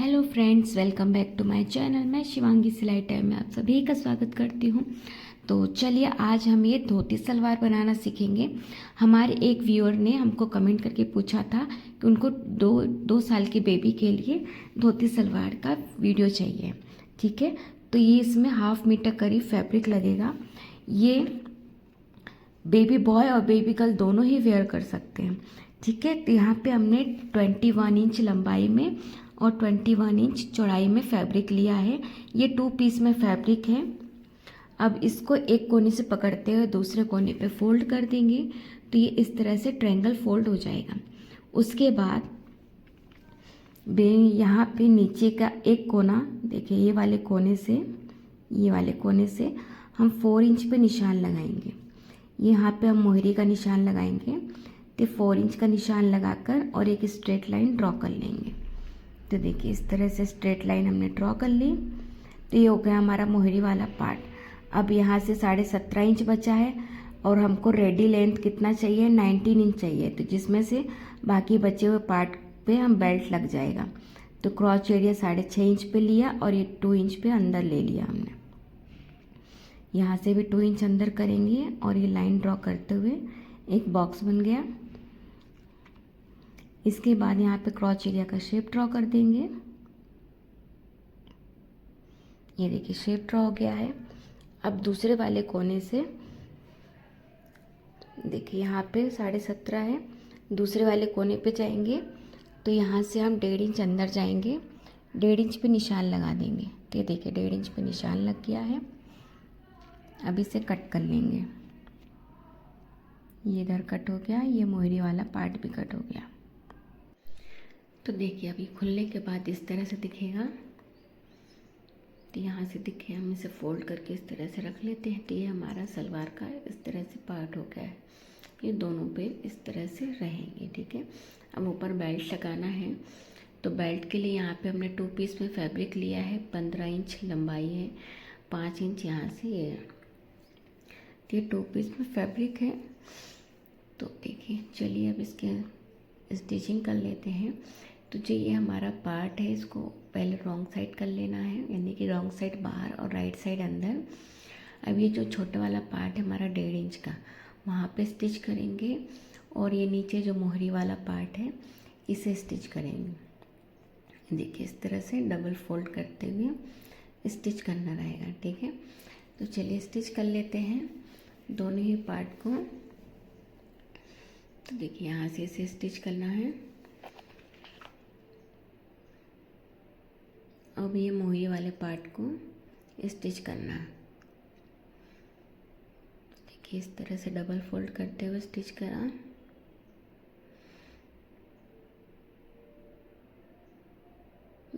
Hello friends, welcome back to my channel. मैं शिवांगी सिलाई time में आप सभी का स्वागत करती हूँ। तो चलिए आज हम ये धोती सलवार बनाना सीखेंगे। हमारे एक व्यूअर ने हमको कमेंट करके पूछा था कि उनको दो साल की बेबी के लिए धोती सलवार का वीडियो चाहिए। ठीक है, तो ये इसमें 1/2 मीटर करीब फैब्रिक लगेगा। ये बेबी बॉय और बेबी गर्ल दोनों ही वेयर कर सकते हैं। ठीक है, तो यहाँ पे हमने 21 इंच लंबाई में और 21 इंच चौड़ाई में फैब्रिक लिया है। ये 2 पीस में फैब्रिक है। अब इसको एक कोने से पकड़ते हुए दूसरे कोने पे फोल्ड कर देंगे तो ये इस तरह से ट्रायंगल फोल्ड हो जाएगा। उसके बाद यहाँ पे नीचे का एक कोना देखिए, ये वाले कोने से हम 4 इंच पे निशान लगाएंगे। यहाँ पे हम मोहरी का निशान लगाएंगे तो 4 इंच का निशान लगाकर और एक स्ट्रेट लाइन ड्रॉ कर लेंगे। तो देखिए इस तरह से स्ट्रेट लाइन हमने ड्रॉ कर ली। तो ये हो गया हमारा मोहरी वाला पार्ट। अब यहाँ से 17.5 इंच बचा है और हमको रेडी लेंथ कितना चाहिए, 19 इंच चाहिए। तो जिसमें से बाकी बचे हुए पार्ट पे हम बेल्ट लग जाएगा। तो क्रॉच एरिया 6.5 इंच पे लिया और ये 2 इंच पे अंदर ले लिया हमने। यहाँ से भी 2 इंच अंदर करेंगे और ये लाइन ड्रॉ करते हुए एक बॉक्स बन गया। इसके बाद यहाँ पे क्रॉच एरिया का शेप ड्रॉ कर देंगे। ये देखिए शेप ड्रॉ हो गया है। अब दूसरे वाले कोने से देखिए यहाँ पे 17.5 है, दूसरे वाले कोने पे जाएंगे तो यहाँ से हम 1.5 इंच अंदर जाएंगे, 1.5 इंच पे निशान लगा देंगे। तो ये देखिए 1.5 इंच पे निशान लग गया है। अब इसे कट कर लेंगे। ये इधर कट हो गया, ये मोहरी वाला पार्ट भी कट हो गया। तो देखिए अभी खुलने के बाद इस तरह से दिखेगा। तो यहाँ से देखिए हम इसे फोल्ड करके इस तरह से रख लेते हैं। तो ये हमारा सलवार का इस तरह से पार्ट हो गया है। ये दोनों पे इस तरह से रहेंगे। ठीक है, अब ऊपर बेल्ट लगाना है। तो बेल्ट के लिए यहाँ पे हमने 2 पीस में फैब्रिक लिया है। 15 इंच लंबाई है, 5 इंच यहाँ से ये है। तो ये 2 पीस में फैब्रिक है। तो देखिए चलिए अब इसके स्टिचिंग कर लेते हैं। तो जो ये हमारा पार्ट है इसको पहले रॉन्ग साइड कर लेना है, यानी कि रॉन्ग साइड बाहर और राइट साइड अंदर। अब ये जो छोटा वाला पार्ट है हमारा 1.5 इंच का, वहाँ पे स्टिच करेंगे और ये नीचे जो मोहरी वाला पार्ट है इसे स्टिच करेंगे। देखिए इस तरह से डबल फोल्ड करते हुए स्टिच करना रहेगा। ठीक है, तो चलिए स्टिच कर लेते हैं दोनों ही पार्ट को। तो देखिए यहाँ से इसे स्टिच करना है। अब ये मोहरी वाले पार्ट को स्टिच करना है। देखिए इस तरह से डबल फोल्ड करते हुए स्टिच करा।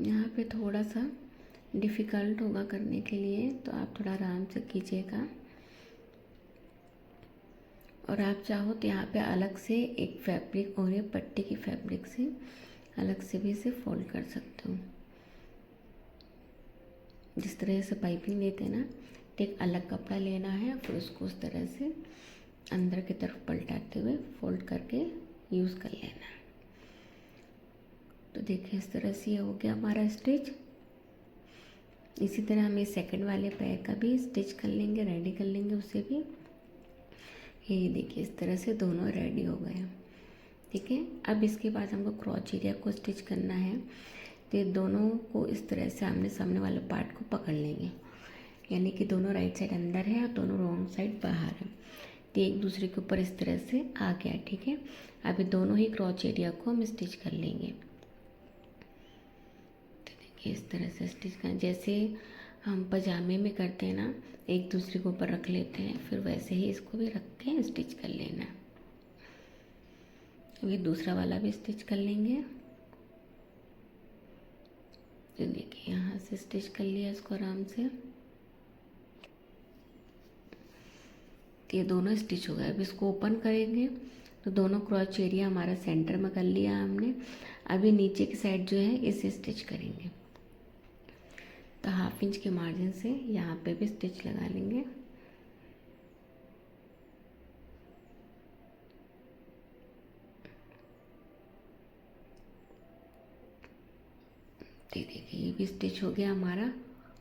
यहाँ पे थोड़ा सा डिफ़िकल्ट होगा करने के लिए, तो आप थोड़ा आराम से कीजिएगा। और आप चाहो तो यहाँ पे अलग से एक फैब्रिक और ये पट्टी की फैब्रिक से अलग से भी इसे फोल्ड कर सकते हो। जिस तरह से पाइपिंग देते हैं ना, तो एक अलग कपड़ा लेना है, फिर उसको उस तरह से अंदर की तरफ पलटाते हुए फोल्ड करके यूज़ कर लेना है। तो देखिए इस तरह से ये हो गया हमारा स्टिच। इसी तरह हम ये सेकंड वाले पैर का भी स्टिच कर लेंगे, रेडी कर लेंगे उसे भी। ये देखिए इस तरह से दोनों रेडी हो गए। ठीक है, अब इसके बाद हमको क्रॉच एरिया को स्टिच करना है। तो ये दोनों को इस तरह से आमने सामने वाले पार्ट को पकड़ लेंगे, यानी कि दोनों राइट साइड अंदर है और दोनों रॉन्ग साइड बाहर है। तो एक दूसरे के ऊपर इस तरह से आ गया। ठीक है, अभी दोनों ही क्रॉच एरिया को हम स्टिच कर लेंगे। तो देखिए इस तरह से स्टिच कर, जैसे हम पजामे में करते हैं ना, एक दूसरे के ऊपर रख लेते हैं, फिर वैसे ही इसको भी रख के स्टिच कर लेना। ये दूसरा वाला भी स्टिच कर लेंगे। तो देखिए यहाँ से स्टिच कर लिया इसको आराम से। तो ये दोनों स्टिच हो गए। अब इसको ओपन करेंगे तो दोनों क्रॉच एरिया हमारा सेंटर में कर लिया हमने। अभी नीचे की साइड जो है इसे स्टिच करेंगे। तो 1/2 इंच के मार्जिन से यहाँ पे भी स्टिच लगा लेंगे। ये देखिए ये भी स्टिच हो गया हमारा।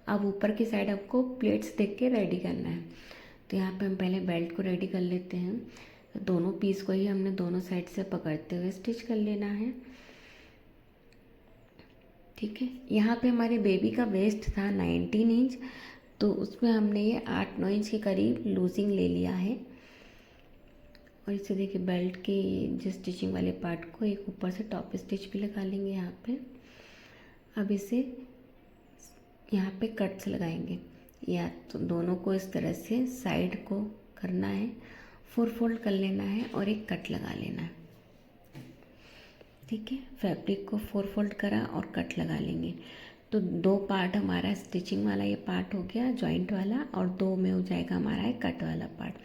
अब ऊपर की साइड आपको प्लेट्स देख के रेडी करना है। तो यहाँ पे हम पहले बेल्ट को रेडी कर लेते हैं। तो दोनों पीस को ही हमने दोनों साइड से पकड़ते हुए स्टिच कर लेना है। ठीक है, यहाँ पे हमारे बेबी का वेस्ट था 19 इंच, तो उसमें हमने ये 8-9 इंच के करीब लूजिंग ले लिया है। और इसे देखिए बेल्ट के जो स्टिचिंग वाले पार्ट को एक ऊपर से टॉप स्टिच भी लगा लेंगे यहाँ पे। अब इसे यहाँ पे कट्स लगाएंगे, या तो दोनों को इस तरह से साइड को करना है, 4 फोल्ड कर लेना है और एक कट लगा लेना है। ठीक है, फैब्रिक को 4 फोल्ड करा और कट लगा लेंगे। तो 2 पार्ट हमारा स्टिचिंग वाला ये पार्ट हो गया जॉइंट वाला, और 2 में हो जाएगा हमारा एक कट वाला पार्ट।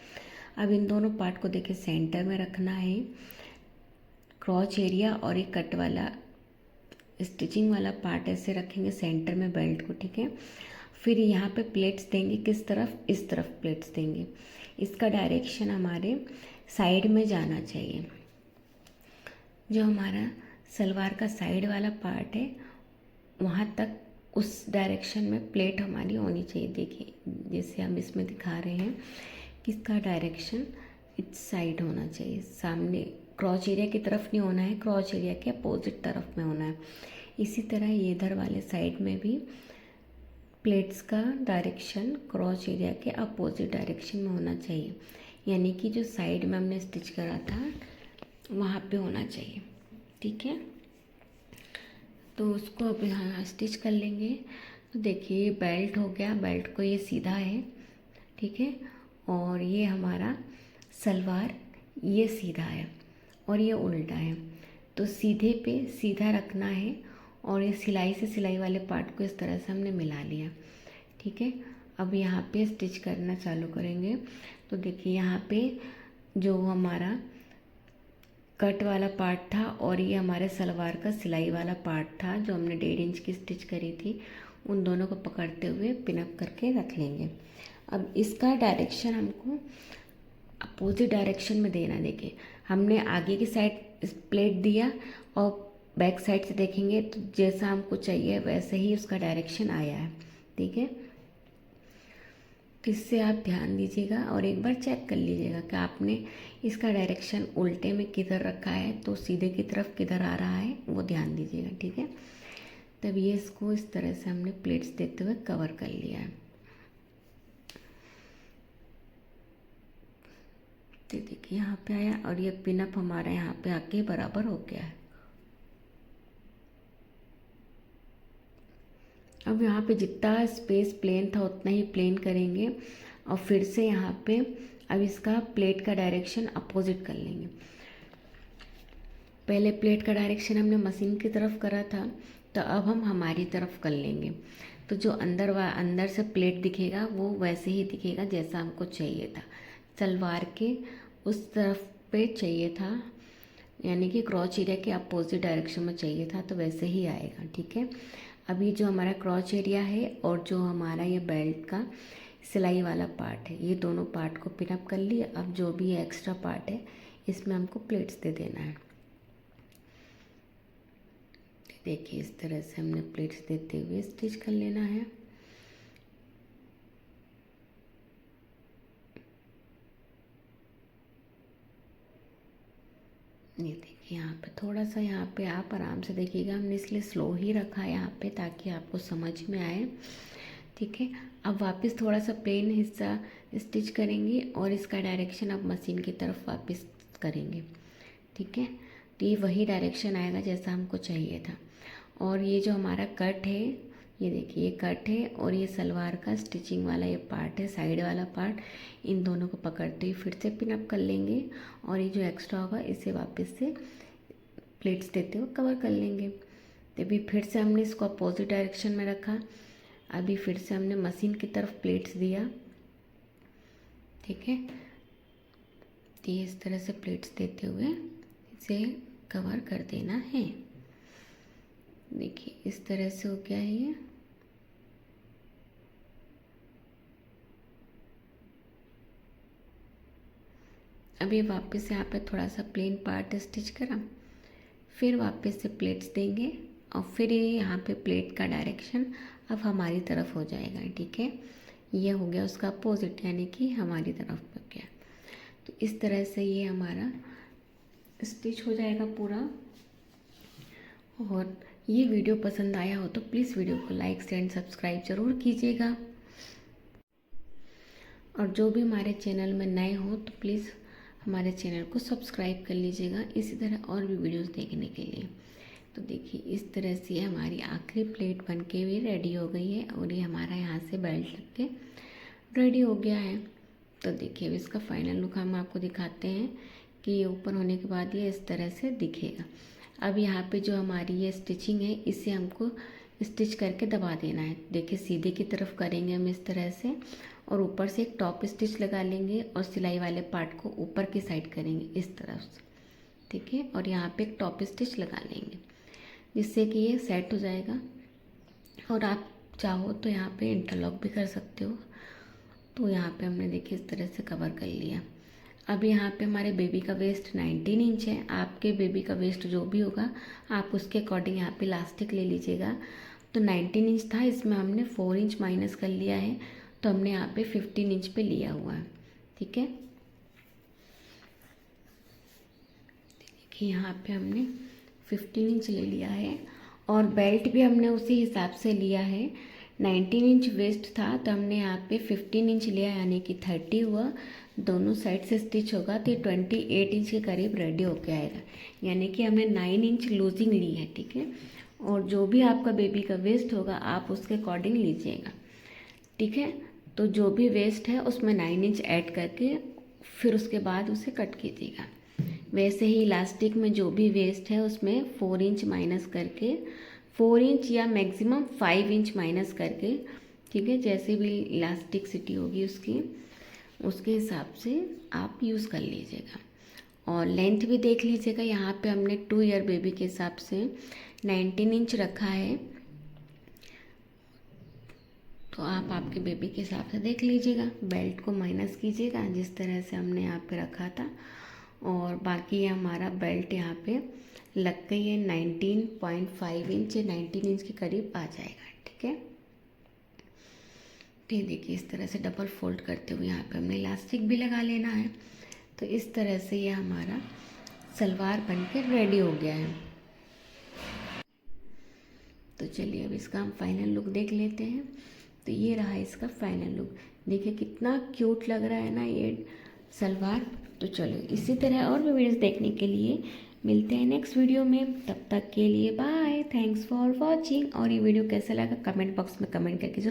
अब इन दोनों पार्ट को देखिए सेंटर में रखना है, क्रॉच एरिया और एक कट वाला स्टिचिंग वाला पार्ट ऐसे रखेंगे सेंटर में बेल्ट को। ठीक है, फिर यहाँ पे प्लेट्स देंगे, किस तरफ, इस तरफ प्लेट्स देंगे। इसका डायरेक्शन हमारे साइड में जाना चाहिए। जो हमारा सलवार का साइड वाला पार्ट है वहाँ तक उस डायरेक्शन में प्लेट हमारी होनी चाहिए। देखिए जैसे हम इसमें दिखा रहे हैं कि इसका डायरेक्शन इस साइड होना चाहिए, सामने क्रॉच एरिया की तरफ नहीं होना है, क्रॉच एरिया के अपोजिट तरफ में होना है। इसी तरह ये इधर वाले साइड में भी प्लेट्स का डायरेक्शन क्रॉच एरिया के अपोजिट डायरेक्शन में होना चाहिए, यानी कि जो साइड में हमने स्टिच करा था वहाँ पे होना चाहिए। ठीक है, तो उसको अब यहाँ स्टिच कर लेंगे। तो देखिए बेल्ट हो गया, बेल्ट को ये सीधा है। ठीक है, और ये हमारा सलवार ये सीधा है और ये उल्टा है, तो सीधे पे सीधा रखना है। और ये सिलाई से सिलाई वाले पार्ट को इस तरह से हमने मिला लिया। ठीक है, अब यहाँ पे स्टिच करना चालू करेंगे। तो देखिए यहाँ पे जो हमारा कट वाला पार्ट था और ये हमारे सलवार का सिलाई वाला पार्ट था जो हमने 1.5 इंच की स्टिच करी थी, उन दोनों को पकड़ते हुए पिनअप करके रख लेंगे। अब इसका डायरेक्शन हमको अपोजिट डायरेक्शन में देना। देखिए हमने आगे की साइड प्लेट दिया और बैक साइड से देखेंगे तो जैसा हमको चाहिए वैसे ही उसका डायरेक्शन आया है। ठीक है, तो इससे आप ध्यान दीजिएगा और एक बार चेक कर लीजिएगा कि आपने इसका डायरेक्शन उल्टे में किधर रखा है, तो सीधे की तरफ किधर आ रहा है वो ध्यान दीजिएगा। ठीक है, तब ये इसको इस तरह से हमने प्लेट्स देते हुए कवर कर लिया है। तो देखिए यहाँ पे आया और ये पिनअप हमारा यहाँ पे आके बराबर हो गया है। अब यहाँ पे जितना स्पेस प्लेन था उतना ही प्लेन करेंगे और फिर से यहाँ पे अब इसका प्लेट का डायरेक्शन अपोजिट कर लेंगे। पहले प्लेट का डायरेक्शन हमने मशीन की तरफ करा था, तो अब हम हमारी तरफ कर लेंगे। तो जो अंदर से प्लेट दिखेगा वो वैसे ही दिखेगा जैसा हमको चाहिए था, सलवार के उस तरफ पे चाहिए था, यानी कि क्रॉच एरिया के अपोजिट डायरेक्शन में चाहिए था, तो वैसे ही आएगा। ठीक है, अभी जो हमारा क्रॉच एरिया है और जो हमारा ये बेल्ट का सिलाई वाला पार्ट है, ये दोनों पार्ट को पिनअप कर लिए। अब जो भी एक्स्ट्रा पार्ट है इसमें हमको प्लेट्स दे देना है। देखिए इस तरह से हमने प्लेट्स देते हुए स्टिच कर लेना है। ये देखिए यहाँ पे थोड़ा सा, यहाँ पे आप आराम से देखिएगा, हमने इसलिए स्लो ही रखा है यहाँ पे ताकि आपको समझ में आए। ठीक है, अब वापस थोड़ा सा प्लेन हिस्सा स्टिच करेंगे और इसका डायरेक्शन अब मशीन की तरफ वापस करेंगे। ठीक है, तो ये वही डायरेक्शन आएगा जैसा हमको चाहिए था। और ये जो हमारा कट है, ये देखिए ये कट है और ये सलवार का स्टिचिंग वाला ये पार्ट है, साइड वाला पार्ट, इन दोनों को पकड़ते हुए फिर से पिन अप कर लेंगे और ये जो एक्स्ट्रा होगा इसे वापस से प्लेट्स देते हुए कवर कर लेंगे। तो अभी फिर से हमने इसको अपोजिट डायरेक्शन में रखा, अभी फिर से हमने मशीन की तरफ प्लेट्स दिया। ठीक है, तो ये इस तरह से प्लेट्स देते हुए इसे कवर कर देना है। देखिए इस तरह से हो गया है ये। अभी वापस यहाँ पे थोड़ा सा प्लेन पार्ट स्टिच करा, फिर वापस से प्लेट्स देंगे और फिर ये यहाँ पे प्लेट का डायरेक्शन अब हमारी तरफ हो जाएगा, ठीक है। ये हो गया उसका अपोजिट, यानी कि हमारी तरफ हो गया। तो इस तरह से ये हमारा स्टिच हो जाएगा पूरा। और ये वीडियो पसंद आया हो तो प्लीज़ वीडियो को लाइक एंड सब्सक्राइब ज़रूर कीजिएगा। और जो भी हमारे चैनल में नए हो तो प्लीज़ हमारे चैनल को सब्सक्राइब कर लीजिएगा इसी तरह और भी वीडियोस देखने के लिए। तो देखिए इस तरह से हमारी आखिरी प्लेट बन के भी रेडी हो गई है और ये हमारा यहाँ से बेल्ट लग के रेडी हो गया है। तो देखिए अब इसका फाइनल लुक हम आपको दिखाते हैं कि ये ऊपर होने के बाद ये इस तरह से दिखेगा। अब यहाँ पे जो हमारी ये स्टिचिंग है इसे हमको स्टिच करके दबा देना है। देखिए सीधे की तरफ करेंगे हम इस तरह से और ऊपर से एक टॉप स्टिच लगा लेंगे और सिलाई वाले पार्ट को ऊपर की साइड करेंगे इस तरफ से, ठीक है। और यहाँ पे एक टॉप स्टिच लगा लेंगे जिससे कि ये सेट हो जाएगा। और आप चाहो तो यहाँ पे इंटरलॉक भी कर सकते हो। तो यहाँ पे हमने देखिए इस तरह से कवर कर लिया। अब यहाँ पे हमारे बेबी का वेस्ट 19 इंच है। आपके बेबी का वेस्ट जो भी होगा आप उसके अकॉर्डिंग यहाँ पे इलास्टिक ले लीजिएगा। तो 19 इंच था, इसमें हमने 4 इंच माइनस कर लिया है, तो हमने यहाँ पे 15 इंच पे लिया हुआ है, ठीक है। देखिए यहाँ पे हमने 15 इंच ले लिया है और बेल्ट भी हमने उसी हिसाब से लिया है। 19 इंच वेस्ट था तो हमने यहाँ पे 15 इंच लिया, यानी कि 30 हुआ। दोनों साइड से स्टिच होगा तो 28 इंच के करीब रेडी होके आएगा, यानी कि हमने 9 इंच लूजिंग ली है, ठीक है। और जो भी आपका बेबी का वेस्ट होगा आप उसके अकॉर्डिंग लीजिएगा, ठीक है। तो जो भी वेस्ट है उसमें 9 इंच ऐड करके फिर उसके बाद उसे कट कीजिएगा। वैसे ही इलास्टिक में जो भी वेस्ट है उसमें 4 इंच माइनस करके, 4 इंच या मैक्सिमम 5 इंच माइनस करके, ठीक है, जैसे भी इलास्टिसिटी होगी उसके हिसाब से आप यूज़ कर लीजिएगा। और लेंथ भी देख लीजिएगा, यहाँ पे हमने 2 ईयर बेबी के हिसाब से 19 इंच रखा है। तो आप आपके बेबी के हिसाब से देख लीजिएगा, बेल्ट को माइनस कीजिएगा जिस तरह से हमने यहाँ पे रखा था। और बाकी हमारा बेल्ट यहाँ पे लग गई है 19.5 इंच, 19 इंच के करीब आ जाएगा, ठीक है। तो देखिए इस तरह से डबल फोल्ड करते हुए यहाँ पे हमने इलास्टिक भी लगा लेना है। तो इस तरह से ये हमारा सलवार बनकर रेडी हो गया है। तो चलिए अब इसका हम फाइनल लुक देख लेते हैं। तो ये रहा इसका फाइनल लुक, देखिए कितना क्यूट लग रहा है ना ये सलवार। तो चलो इसी तरह और भी वीडियोस देखने के लिए मिलते हैं नेक्स्ट वीडियो में। तब तक के लिए बाय, थैंक्स फॉर वॉचिंग। और ये वीडियो कैसा लगा कमेंट बॉक्स में कमेंट करके